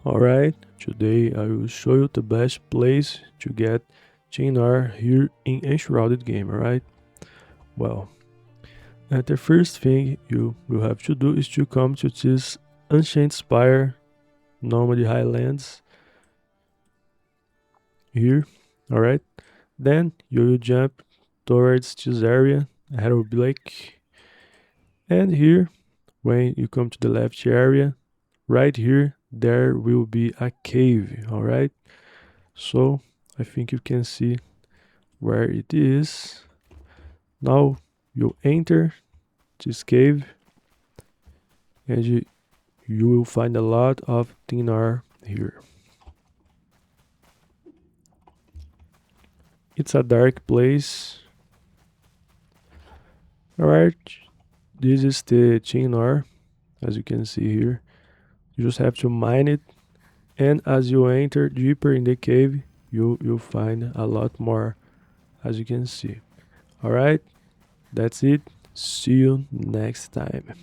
Alright, today I will show you the best place to get TNR here in Enshrouded game, alright? Well, the first thing you will have to do is to come to this Ancient Spire, Nomad Highlands, here, alright? Then you will jump towards this area, Arrow Lake, and here, when you come to the left area, right here, there will be a cave, alright? So I think you can see where it is. Now you enter this cave and you will find a lot of dinar here. It's a dark place. Alright, this is the dinar, as you can see here. You just have to mine it, and as you enter deeper in the cave, you'll find a lot more, as you can see. Alright, that's it. See you next time.